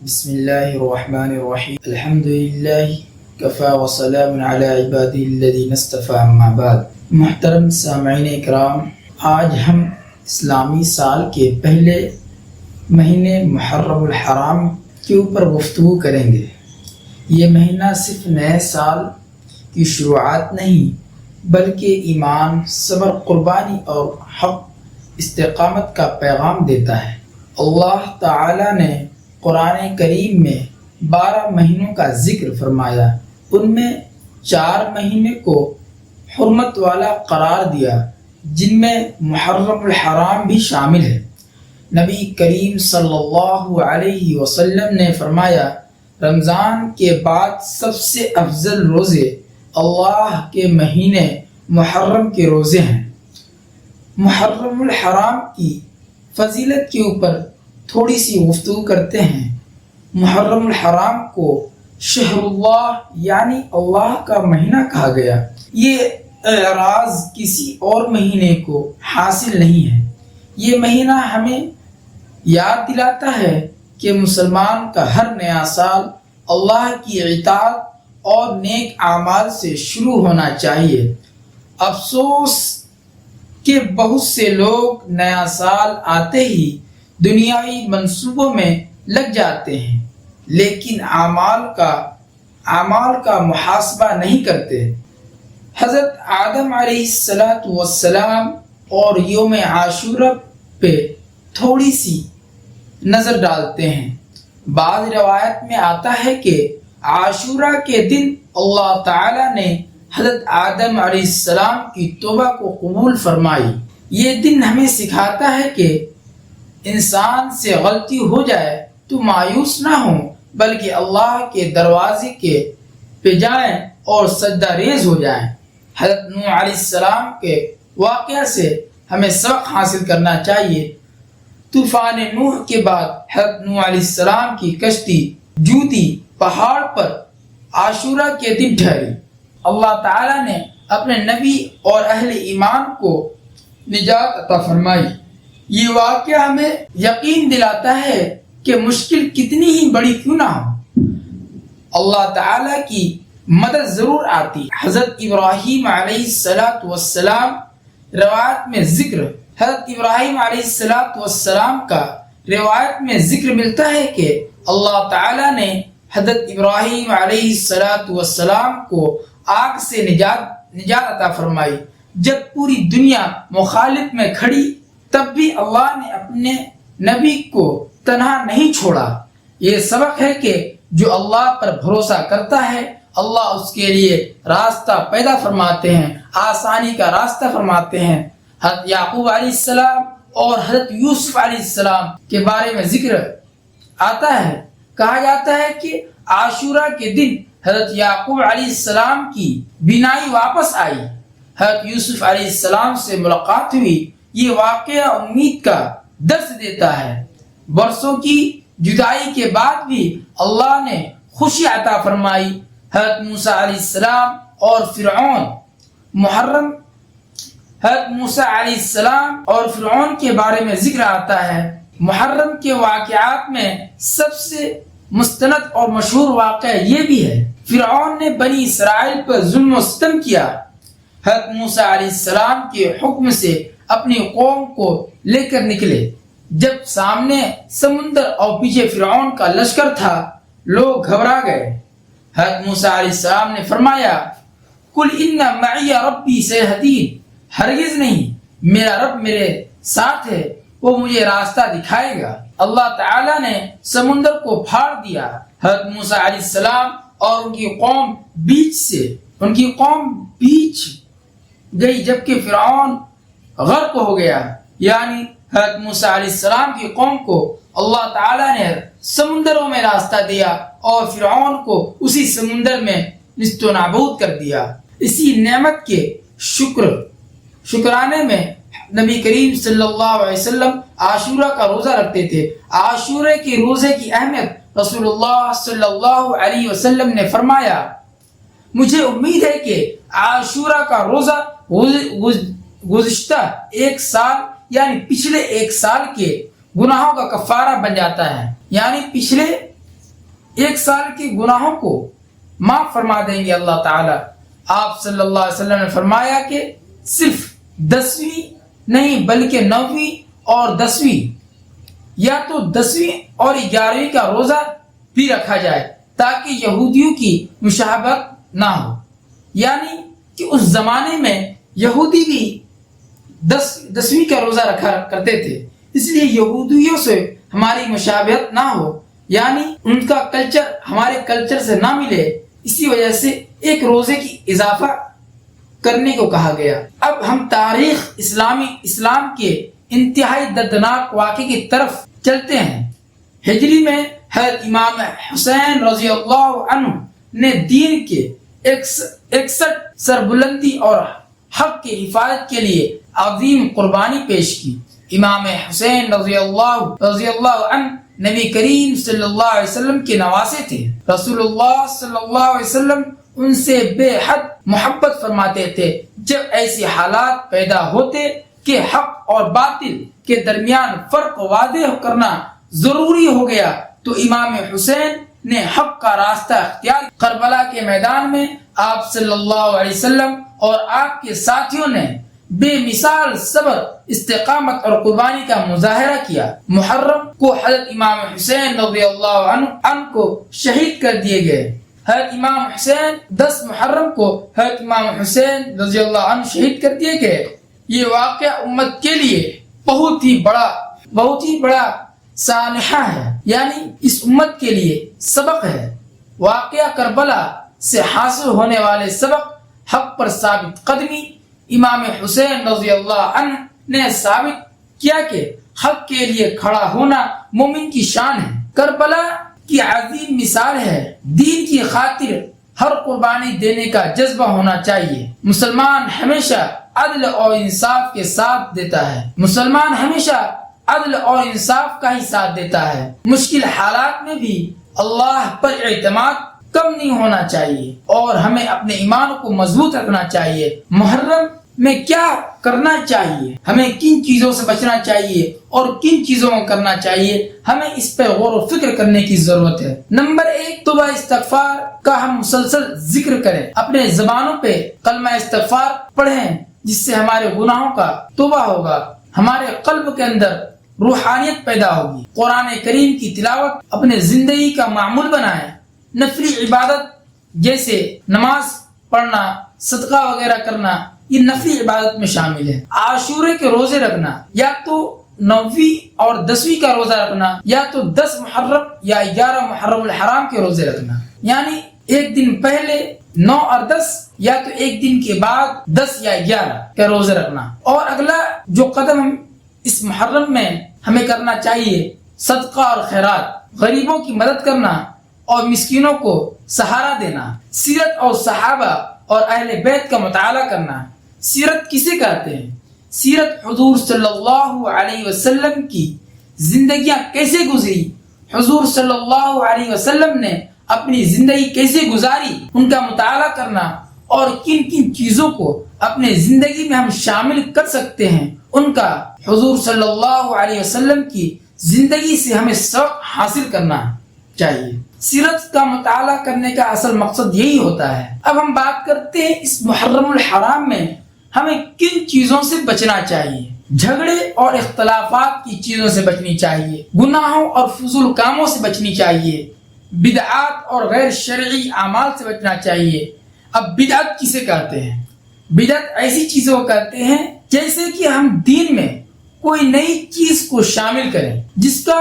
بسم اللہ الرحمن الرحیم الحمد للہ کفا وسلام علی عباده الذین اصطفى اما بعد۔ محترم سامعین اکرام، آج ہم اسلامی سال کے پہلے مہینے محرم الحرام کے اوپر گفتگو کریں گے۔ یہ مہینہ صرف نئے سال کی شروعات نہیں بلکہ ایمان، صبر، قربانی اور حق استقامت کا پیغام دیتا ہے۔ اللہ تعالی نے قرآن کریم میں 12 مہینوں کا ذکر فرمایا، ان میں 4 مہینے کو حرمت والا قرار دیا جن میں محرم الحرام بھی شامل ہے۔ نبی کریم صلی اللہ علیہ وسلم نے فرمایا، رمضان کے بعد سب سے افضل روزے اللہ کے مہینے محرم کے روزے ہیں۔ محرم الحرام کی فضیلت کے اوپر تھوڑی سی گفتگو کرتے ہیں۔ محرم الحرام کو شہر اللہ یعنی اللہ کا مہینہ کہا گیا۔ یہ اعراض کسی اور مہینے کو حاصل نہیں ہے۔ یہ مہینہ ہمیں یاد دلاتا ہے کہ مسلمان کا ہر نیا سال اللہ کی اطاعت اور نیک اعمال سے شروع ہونا چاہیے۔ افسوس کہ بہت سے لوگ نیا سال آتے ہی دنیاوی منصوبوں میں لگ جاتے ہیں لیکن اعمال کا محاسبہ نہیں کرتے۔ حضرت آدم علیہ السلام اور یوم عاشورہ پہ تھوڑی سی نظر ڈالتے ہیں۔ بعض روایت میں آتا ہے کہ عاشورہ کے دن اللہ تعالی نے حضرت آدم علیہ السلام کی توبہ کو قبول فرمائی۔ یہ دن ہمیں سکھاتا ہے کہ انسان سے غلطی ہو جائے تو مایوس نہ ہوں بلکہ اللہ کے دروازے کے پہ جائیں اور سجدہ ریز ہو جائیں۔ حضرت نوح علیہ السلام کے واقعہ سے ہمیں سبق حاصل کرنا چاہیے۔ طوفان نوح کے بعد حضرت نوح علیہ السلام کی کشتی جودی پہاڑ پر عاشورہ کے دن ٹھہری۔ اللہ تعالی نے اپنے نبی اور اہل ایمان کو نجات عطا فرمائی۔ یہ واقعہ ہمیں یقین دلاتا ہے کہ مشکل کتنی ہی بڑی کیوں نہ ہو، اللہ تعالی کی مدد ضرور آتی۔ حضرت ابراہیم علیہ السلام روایت میں ذکر حضرت ابراہیم علیہ السلام کا روایت میں ذکر ملتا ہے کہ اللہ تعالی نے حضرت ابراہیم علیہ السلام کو آگ سے نجات عطا فرمائی۔ جب پوری دنیا مخالف میں کھڑی تب بھی اللہ نے اپنے نبی کو تنہا نہیں چھوڑا۔ یہ سبق ہے کہ جو اللہ پر بھروسہ کرتا ہے اللہ اس کے لیے راستہ پیدا فرماتے ہیں، آسانی کا راستہ فرماتے ہیں۔ حضرت یعقوب علیہ السلام اور حضرت یوسف علیہ السلام کے بارے میں ذکر آتا ہے، کہا جاتا ہے کہ عاشورہ کے دن حضرت یعقوب علیہ السلام کی بینائی واپس آئی، حضرت یوسف علیہ السلام سے ملاقات ہوئی۔ یہ واقعہ امید کا درس دیتا ہے۔ برسوں کی جدائی کے بعد بھی اللہ نے خوشی عطا فرمائی۔ حضرت موسیٰ علیہ السلام اور فرعون کے بارے میں ذکر آتا ہے۔ محرم کے واقعات میں سب سے مستند اور مشہور واقعہ یہ بھی ہے، فرعون نے بنی اسرائیل پر ظلم و ستم کیا۔ حضرت موسیٰ علیہ السلام کے حکم سے اپنی قوم کو لے کر نکلے۔ جب سامنے سمندر اور پیچھے فرعون کا لشکر تھا لوگ گھبرا گئے۔ حضرت موسیٰ علیہ السلام نے فرمایا، قل ان معی ربی سیہدین، ہرگز نہیں، میرا رب میرے ساتھ ہے، وہ مجھے راستہ دکھائے گا۔ اللہ تعالی نے سمندر کو پھاڑ دیا۔ حضرت موسیٰ علیہ السلام اور ان کی قوم بیچ گئی جبکہ فرعون غرق ہو گیا۔ یعنی حضرت موسیٰ علیہ السلام کی قوم کو اللہ تعالیٰ نے سمندروں میں راستہ دیا اور فرعون کو اسی سمندر میں نیست و نابود کر دیا۔ اسی نعمت کے شکرانے میں نبی کریم صلی اللہ علیہ وسلم عاشورہ کا روزہ رکھتے تھے۔ عاشورہ کے روزے کی اہمیت رسول اللہ صلی اللہ علیہ وسلم نے فرمایا، مجھے امید ہے کہ عاشورہ کا روزہ گزشتہ ایک سال یعنی پچھلے ایک سال کے گناہوں کا کفارہ بن جاتا ہے۔ یعنی پچھلے 1 سال کے گناہوں کو معاف فرما دیں گے اللہ تعالی۔ آپ صلی اللہ علیہ وسلم نے فرمایا کہ صرف 10ویں نہیں بلکہ 9ویں اور 10ویں یا تو 10ویں اور 11ویں کا روزہ بھی رکھا جائے تاکہ یہودیوں کی مشابہت نہ ہو، یعنی کہ اس زمانے میں یہودی بھی 10ویں کا روزہ رکھا کرتے تھے، اس لیے یہودیوں سے ہماری مشابہت نہ ہو، یعنی ان کا کلچر ہمارے کلچر سے نہ ملے، اسی وجہ سے ایک روزے کی اضافہ کرنے کو کہا گیا۔ اب ہم تاریخ اسلام کے انتہائی دردناک واقعے کی طرف چلتے ہیں۔ ہجری میں حضرت امام حسین رضی اللہ عنہ نے دین کے 61 سربلندی اور حق کی حفاظت کے لیے عظیم قربانی پیش کی۔ امام حسین رضی اللہ عنہ نبی کریم صلی اللہ علیہ وسلم کے نواسے تھے۔ رسول اللہ صلی اللہ علیہ وسلم ان سے بے حد محبت فرماتے تھے۔ جب ایسے حالات پیدا ہوتے کہ حق اور باطل کے درمیان فرق واضح کرنا ضروری ہو گیا تو امام حسین نے حق کا راستہ اختیار۔ کربلا کے میدان میں آپ صلی اللہ علیہ وسلم اور آپ کے ساتھیوں نے بے مثال صبر، استقامت اور قربانی کا مظاہرہ کیا۔ محرم کو حضرت امام حسین رضی اللہ عنہ کو شہید کر دیے گئے۔ حضرت امام حسین 10 محرم کو حضرت امام حسین رضی اللہ عنہ شہید کر دیے گئے۔ یہ واقعہ امت کے لیے بہت ہی بڑا سانحہ ہے، یعنی اس امت کے لیے سبق ہے۔ واقعہ کربلا سے حاصل ہونے والے سبق حق پر ثابت قدمی۔ امام حسین رضی اللہ عنہ نے ثابت کیا کہ حق کے لیے کھڑا ہونا مومن کی شان ہے۔ کربلا کی عظیم مثال ہے۔ دین کی خاطر ہر قربانی دینے کا جذبہ ہونا چاہیے۔ مسلمان ہمیشہ عدل اور انصاف کے ساتھ دیتا ہے۔ مسلمان ہمیشہ عدل اور انصاف کا ہی ساتھ دیتا ہے۔ مشکل حالات میں بھی اللہ پر اعتماد کم نہیں ہونا چاہیے اور ہمیں اپنے ایمان کو مضبوط رکھنا چاہیے۔ محرم میں کیا کرنا چاہیے، ہمیں کن چیزوں سے بچنا چاہیے اور کن چیزوں میں کرنا چاہیے، ہمیں اس پر غور و فکر کرنے کی ضرورت ہے۔ نمبر 1، توبہ استغفار کا ہم مسلسل ذکر کریں، اپنے زبانوں پہ کلمہ استغفار پڑھیں، جس سے ہمارے گناہوں کا توبہ ہوگا، ہمارے قلب کے اندر روحانیت پیدا ہوگی۔ قرآن کریم کی تلاوت اپنے زندگی کا معمول بنائیں۔ نفلی عبادت جیسے نماز پڑھنا، صدقہ وغیرہ کرنا، یہ نفلی عبادت میں شامل ہے۔ عاشورے کے روزے رکھنا، یا تو 9ویں اور 10ویں کا روزہ رکھنا، یا تو 10 محرم یا 11 محرم الحرام کے روزے رکھنا، یعنی ایک دن پہلے 9 اور 10 یا تو ایک دن کے بعد 10 یا 11 کا روزے رکھنا۔ اور اگلا جو قدم ہم اس محرم میں ہمیں کرنا چاہیے، صدقہ اور خیرات، غریبوں کی مدد کرنا اور مسکینوں کو سہارا دینا۔ سیرت اور صحابہ اور اہل بیت کا مطالعہ کرنا۔ سیرت کسے کہتے ہیں؟ سیرت حضور صلی اللہ علیہ وسلم کی زندگیاں کیسے گزری، حضور صلی اللہ علیہ وسلم نے اپنی زندگی کیسے گزاری، ان کا مطالعہ کرنا اور کن کن چیزوں کو اپنے زندگی میں ہم شامل کر سکتے ہیں، ان کا حضور صلی اللہ علیہ وسلم کی زندگی سے ہمیں سبق حاصل کرنا چاہیے۔ سیرت کا مطالعہ کرنے کا اصل مقصد یہی ہوتا ہے۔ اب ہم بات کرتے ہیں اس محرم الحرام میں ہمیں کن چیزوں سے بچنا چاہیے۔ جھگڑے اور اختلافات کی چیزوں سے بچنی چاہیے، گناہوں اور فضول کاموں سے بچنی چاہیے، بدعات اور غیر شرعی اعمال سے بچنا چاہیے۔ اب بدعت کسے کہتے ہیں؟ بدعت ایسی چیزوں کو کہتے ہیں جیسے کہ ہم دین میں کوئی نئی چیز کو شامل کریں جس کا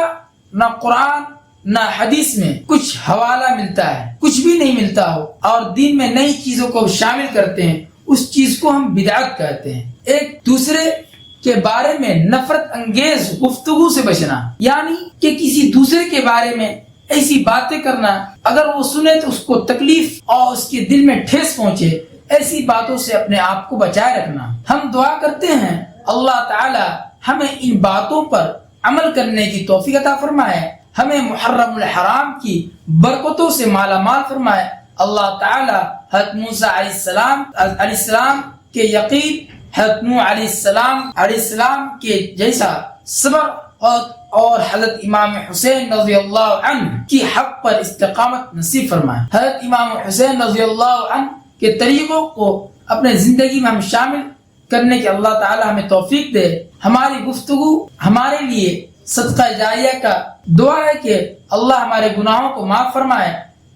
نہ قرآن نہ حدیث میں کچھ حوالہ ملتا ہے، کچھ بھی نہیں ملتا ہو، اور دین میں نئی چیزوں کو شامل کرتے ہیں، اس چیز کو ہم بدعت کہتے ہیں۔ ایک دوسرے کے بارے میں نفرت انگیز گفتگو سے بچنا، یعنی کہ کسی دوسرے کے بارے میں ایسی باتیں کرنا اگر وہ سنے تو اس کو تکلیف اور اس کے دل میں ٹھیس پہنچے، ایسی باتوں سے اپنے آپ کو بچائے رکھنا۔ ہم دعا کرتے ہیں اللہ تعالی ہمیں ان باتوں پر عمل کرنے کی توفیق عطا فرمائے، ہمیں محرم الحرام کی برکتوں سے مالا مال فرمائے۔ اللہ تعالی حضرت موسیٰ علیہ السلام کے یقین، حضرت نوح علیہ السلام کے جیسا صبر اور اور حضرت امام حسین رضی اللہ عنہ کی حق پر استقامت نصیب فرمائے. حضرت امام حسین رضی اللہ عنہ کے طریقوں کو اپنے زندگی میں ہم شامل کرنے کے اللہ تعالی ہمیں توفیق دے. ہماری گفتگو ہمارے لیے صدقہ جاریہ کا دعا ہے کہ اللہ ہمارے گناہوں کو معاف فرمائے،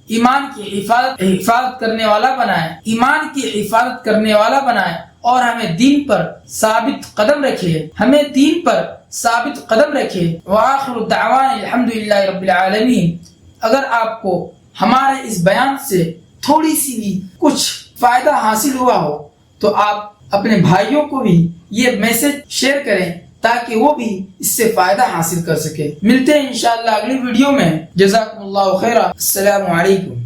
ایمان کی حفاظت کرنے والا بنائے، ایمان کی حفاظت کرنے والا بنائے اور ہمیں دین پر ثابت قدم رکھے، ہمیں دین پر ثابت قدم رکھے. وآخر دعوانا الحمدللہ رب العالمین. اگر آپ کو ہمارے اس بیان سے تھوڑی سی بھی کچھ فائدہ حاصل ہوا ہو تو آپ اپنے بھائیوں کو بھی یہ میسج شیئر کریں تاکہ وہ بھی اس سے فائدہ حاصل کر سکے. ملتے ہیں انشاءاللہ اگلی ویڈیو میں. جزاکم اللہ خیرا. السلام علیکم.